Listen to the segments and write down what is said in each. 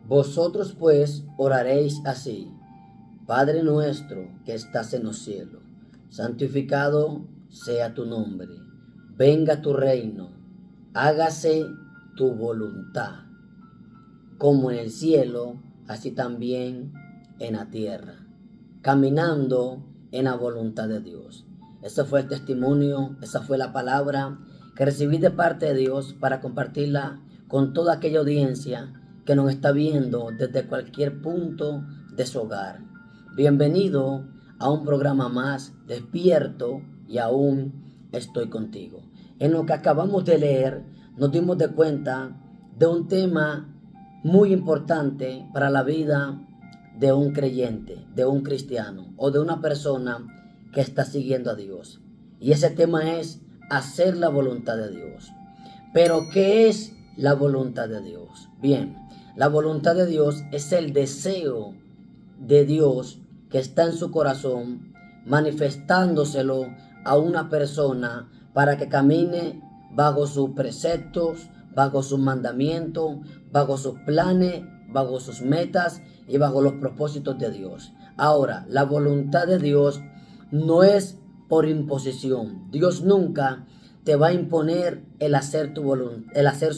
Vosotros pues oraréis así: Padre nuestro que estás en los cielos, santificado sea tu nombre, venga tu reino, hágase tu voluntad, como en el cielo, así también en la tierra, caminando en la voluntad de Dios. Ese fue el testimonio, esa fue la palabra que recibí de parte de Dios para compartirla con toda aquella audiencia que nos está viendo desde cualquier punto de su hogar. Bienvenido a un programa más, Despierto y aún estoy contigo. En lo que acabamos de leer, nos dimos de cuenta de un tema muy importante para la vida de un creyente, de un cristiano o de una persona que está siguiendo a Dios. Y ese tema es hacer la voluntad de Dios. Pero ¿qué es la voluntad de Dios? Bien, la voluntad de Dios es el deseo de Dios que está en su corazón, manifestándoselo a una persona para que camine bajo sus preceptos, bajo sus mandamientos, bajo sus planes, bajo sus metas y bajo los propósitos de Dios. Ahora, la voluntad de Dios no es por imposición. Dios nunca te va a imponer el hacer su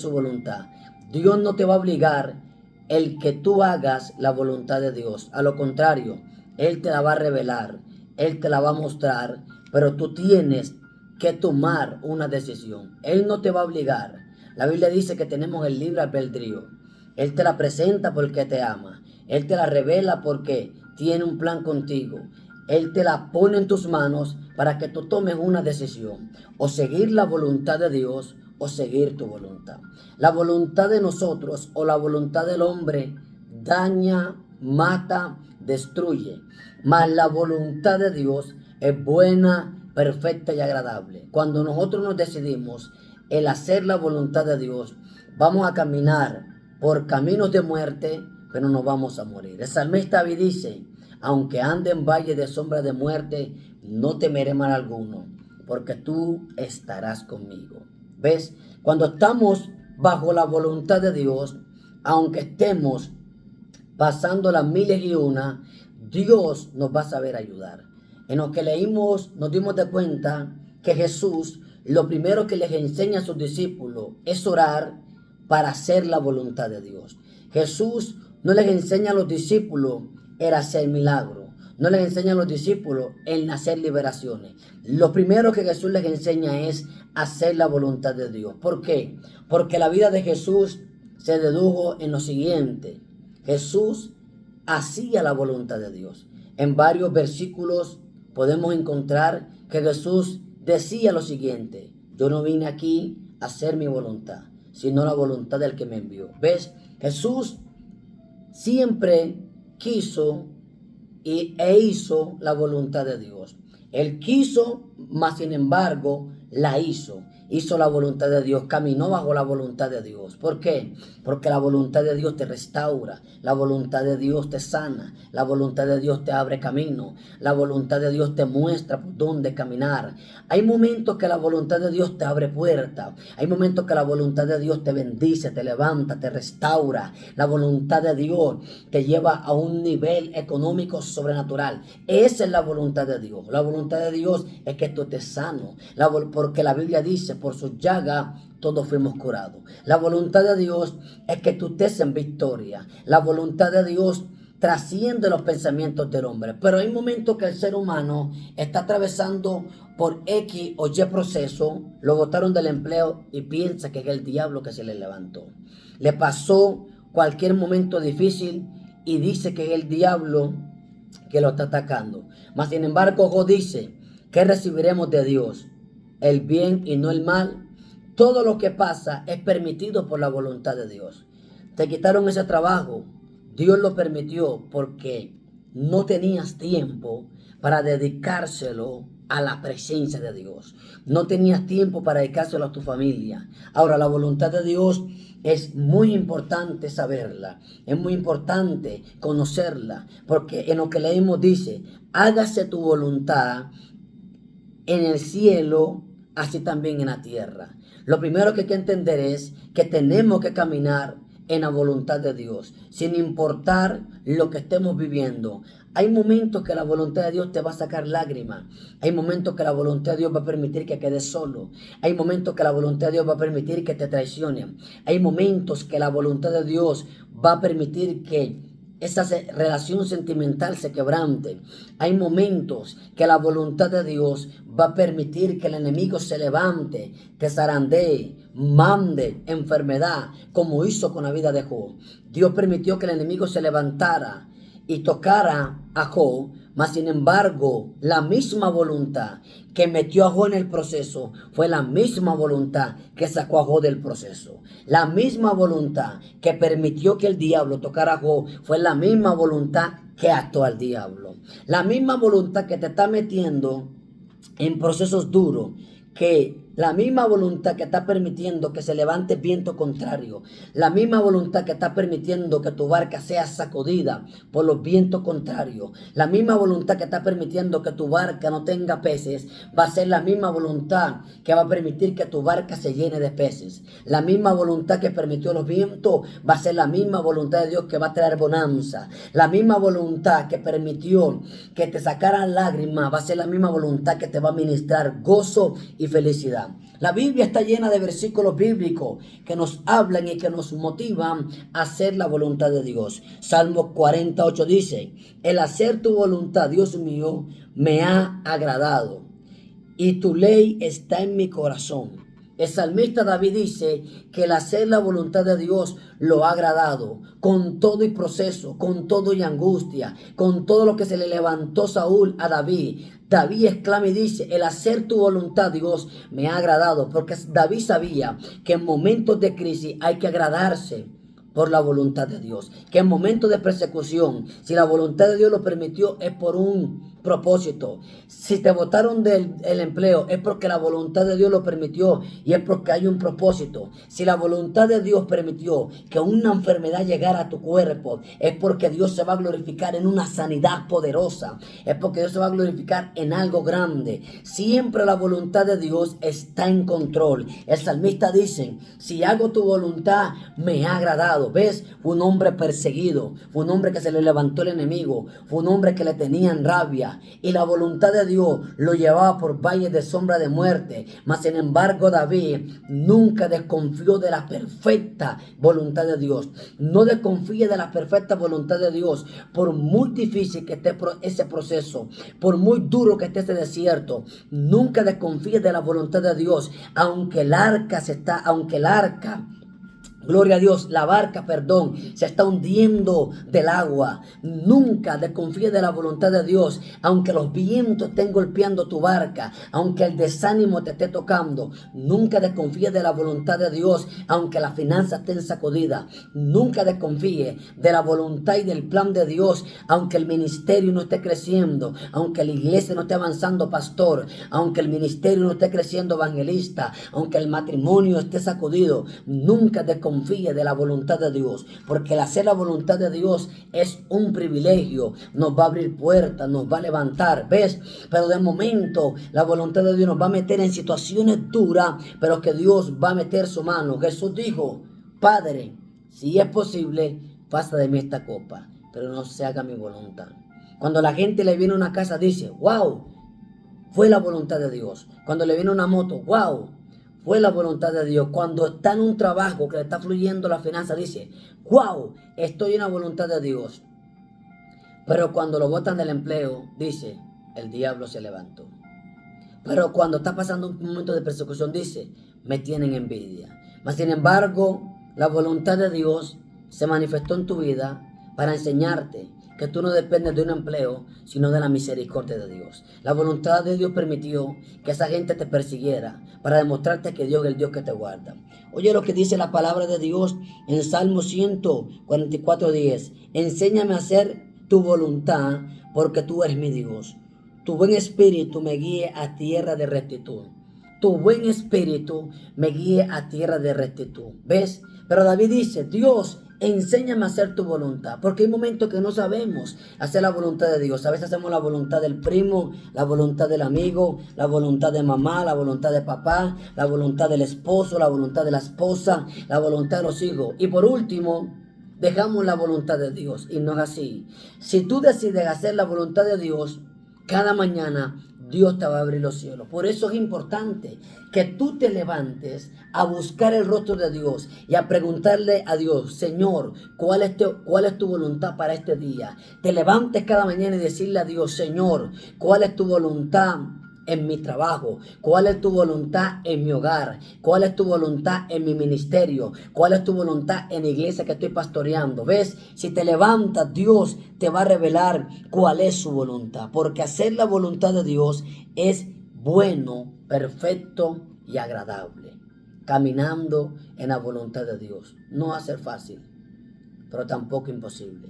voluntad. Dios no te va a obligar el que tú hagas la voluntad de Dios. A lo contrario, Él te la va a revelar, Él te la va a mostrar, pero tú tienes que tomar una decisión. Él no te va a obligar. La Biblia dice que tenemos el libre albedrío. Él te la presenta porque te ama. Él te la revela porque tiene un plan contigo. Él te la pone en tus manos para que tú tomes una decisión. O seguir la voluntad de Dios o seguir tu voluntad. La voluntad de nosotros o la voluntad del hombre daña, mata, destruye. Mas la voluntad de Dios es buena, perfecta y agradable. Cuando nosotros nos decidimos el hacer la voluntad de Dios, vamos a caminar por caminos de muerte, pero no vamos a morir. El salmista David dice: aunque ande en valle de sombra de muerte, no temeré mal alguno, porque tú estarás conmigo. ¿Ves? Cuando estamos bajo la voluntad de Dios, aunque estemos pasando las miles y una, Dios nos va a saber ayudar. En lo que leímos, nos dimos de cuenta que Jesús, lo primero que les enseña a sus discípulos es orar para hacer la voluntad de Dios. Jesús no les enseña a los discípulos el hacer milagros. No les enseña a los discípulos el hacer liberaciones. Lo primero que Jesús les enseña es hacer la voluntad de Dios. ¿Por qué? Porque la vida de Jesús se dedujo en lo siguiente: Jesús hacía la voluntad de Dios. En varios versículos podemos encontrar que Jesús decía lo siguiente: yo no vine aquí a hacer mi voluntad, sino la voluntad del que me envió. ¿Ves? Jesús siempre quiso e hizo la voluntad de Dios. Él quiso, mas sin embargo la hizo. Hizo la voluntad de Dios, caminó bajo la voluntad de Dios. ¿Por qué? Porque la voluntad de Dios te restaura, la voluntad de Dios te sana, la voluntad de Dios te abre camino, la voluntad de Dios te muestra por dónde caminar. Hay momentos que la voluntad de Dios te abre puertas, hay momentos que la voluntad de Dios te bendice, te levanta, te restaura. La voluntad de Dios te lleva a un nivel económico sobrenatural. Esa es la voluntad de Dios. La voluntad de Dios es que tú estés sano, porque la Biblia dice: por su llaga todos fuimos curados. La voluntad de Dios es que tú estés en victoria. La voluntad de Dios trasciende los pensamientos del hombre. Pero hay momentos que el ser humano está atravesando por X o Y proceso, lo botaron del empleo y piensa que es el diablo que se le levantó. Le pasó cualquier momento difícil y dice que es el diablo que lo está atacando. Mas sin embargo, Job dice: ¿qué recibiremos de Dios? El bien y no el mal. Todo lo que pasa es permitido por la voluntad de Dios. Te quitaron ese trabajo, Dios lo permitió porque no tenías tiempo para dedicárselo a la presencia de Dios. No tenías tiempo para dedicárselo a tu familia. Ahora, la voluntad de Dios es muy importante saberla, es muy importante conocerla, porque en lo que leímos dice: hágase tu voluntad en el cielo, así también en la tierra. Lo primero que hay que entender es que tenemos que caminar en la voluntad de Dios, sin importar lo que estemos viviendo. Hay momentos que la voluntad de Dios te va a sacar lágrimas. Hay momentos que la voluntad de Dios va a permitir que quedes solo. Hay momentos que la voluntad de Dios va a permitir que te traicionen. Hay momentos que la voluntad de Dios va a permitir que esa relación sentimental se quebrante. Hay momentos que la voluntad de Dios va a permitir que el enemigo se levante, te zarandee, mande enfermedad, como hizo con la vida de Job. Dios permitió que el enemigo se levantara y tocara a Job, mas sin embargo, la misma voluntad que metió a Job en el proceso fue la misma voluntad que sacó a Job del proceso. La misma voluntad que permitió que el diablo tocara a Job fue la misma voluntad que ató al diablo. La misma voluntad que te está metiendo en procesos duros, que la misma voluntad que está permitiendo que se levante viento contrario, la misma voluntad que está permitiendo que tu barca sea sacudida por los vientos contrarios, la misma voluntad que está permitiendo que tu barca no tenga peces, va a ser la misma voluntad que va a permitir que tu barca se llene de peces. La misma voluntad que permitió los vientos va a ser la misma voluntad de Dios que va a traer bonanza. La misma voluntad que permitió que te sacaran lágrimas va a ser la misma voluntad que te va a ministrar gozo y felicidad. La Biblia está llena de versículos bíblicos que nos hablan y que nos motivan a hacer la voluntad de Dios. Salmo 48 dice: el hacer tu voluntad, Dios mío, me ha agradado, y tu ley está en mi corazón. El salmista David dice que el hacer la voluntad de Dios lo ha agradado, con todo y proceso, con todo y angustia, con todo lo que se le levantó Saúl a David. David exclama y dice: el hacer tu voluntad, Dios, me ha agradado, porque David sabía que en momentos de crisis hay que agradarse por la voluntad de Dios, que en momentos de persecución, si la voluntad de Dios lo permitió, es por un propósito. Si te botaron del empleo, es porque la voluntad de Dios lo permitió y es porque hay un propósito. Si la voluntad de Dios permitió que una enfermedad llegara a tu cuerpo, es porque Dios se va a glorificar en una sanidad poderosa, es porque Dios se va a glorificar en algo grande. Siempre la voluntad de Dios está en control. El salmista dice: si hago tu voluntad, me ha agradado. ¿Ves? Fue un hombre perseguido, fue un hombre que se le levantó el enemigo, fue un hombre que le tenían rabia, y la voluntad de Dios lo llevaba por valles de sombra de muerte. Mas sin embargo, David nunca desconfió de la perfecta voluntad de Dios. No desconfíe de la perfecta voluntad de Dios, por muy difícil que esté ese proceso, por muy duro que esté ese desierto. Nunca desconfíe de la voluntad de Dios, aunque el arca gloria a Dios, la barca, se está hundiendo del agua. Nunca desconfíes de la voluntad de Dios, aunque los vientos estén golpeando tu barca, aunque el desánimo te esté tocando. Nunca desconfíes de la voluntad de Dios, aunque las finanzas estén sacudidas. Nunca desconfíes de la voluntad y del plan de Dios, aunque el ministerio no esté creciendo, aunque la iglesia no esté avanzando, pastor, aunque el ministerio no esté creciendo, evangelista, aunque el matrimonio esté sacudido. Nunca desconfíes de la voluntad de Dios, porque el hacer la voluntad de Dios es un privilegio, nos va a abrir puertas, nos va a levantar, ¿ves? Pero de momento la voluntad de Dios nos va a meter en situaciones duras, pero que Dios va a meter su mano. Jesús dijo: Padre, si es posible, pasa de mí esta copa, pero no se haga mi voluntad. Cuando la gente le viene a una casa, dice: wow, fue la voluntad de Dios. Cuando le viene una moto, wow, fue la voluntad de Dios. Cuando está en un trabajo que le está fluyendo la finanza, dice: wow, estoy en la voluntad de Dios. Pero cuando lo botan del empleo, dice: el diablo se levantó. Pero cuando está pasando un momento de persecución, dice: me tienen envidia. Mas sin embargo, la voluntad de Dios se manifestó en tu vida para enseñarte que tú no dependes de un empleo, sino de la misericordia de Dios. La voluntad de Dios permitió que esa gente te persiguiera para demostrarte que Dios es el Dios que te guarda. Oye lo que dice la palabra de Dios en Salmo 144:10. Enséñame a hacer tu voluntad, porque tú eres mi Dios. Tu buen espíritu me guíe a tierra de rectitud. Tu buen espíritu me guíe a tierra de rectitud. ¿Ves? Pero David dice: Dios, enséñame a hacer tu voluntad, porque hay momentos que no sabemos hacer la voluntad de Dios. A veces hacemos la voluntad del primo, la voluntad del amigo, la voluntad de mamá, la voluntad de papá, la voluntad del esposo, la voluntad de la esposa, la voluntad de los hijos. Y por último, dejamos la voluntad de Dios, y no es así. Si tú decides hacer la voluntad de Dios, cada mañana Dios te va a abrir los cielos. Por eso es importante que tú te levantes a buscar el rostro de Dios y a preguntarle a Dios, Señor, ¿cuál es tu voluntad para este día? Te levantes cada mañana y decirle a Dios, Señor, ¿cuál es tu voluntad en mi trabajo? ¿Cuál es tu voluntad en mi hogar? ¿Cuál es tu voluntad en mi ministerio? ¿Cuál es tu voluntad en la iglesia que estoy pastoreando? ¿Ves? Si te levantas, Dios te va a revelar cuál es su voluntad. Porque hacer la voluntad de Dios es bueno, perfecto y agradable. Caminando en la voluntad de Dios. No va a ser fácil, pero tampoco imposible.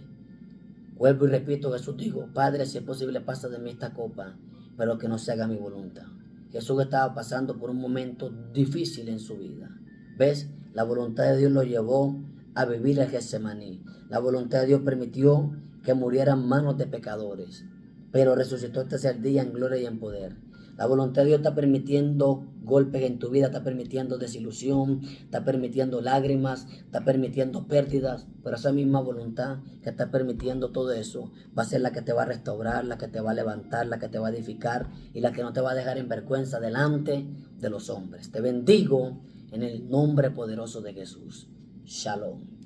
Vuelvo y repito, Jesús dijo, Padre, si es posible, pasa de mí esta copa, pero que no se haga mi voluntad. Jesús estaba pasando por un momento difícil en su vida. ¿Ves? La voluntad de Dios lo llevó a vivir el Getsemaní. La voluntad de Dios permitió que murieran manos de pecadores, pero resucitó el tercer día en gloria y en poder. La voluntad de Dios está permitiendo golpes en tu vida, está permitiendo desilusión, está permitiendo lágrimas, está permitiendo pérdidas, pero esa misma voluntad que está permitiendo todo eso va a ser la que te va a restaurar, la que te va a levantar, la que te va a edificar y la que no te va a dejar en vergüenza delante de los hombres. Te bendigo en el nombre poderoso de Jesús. Shalom.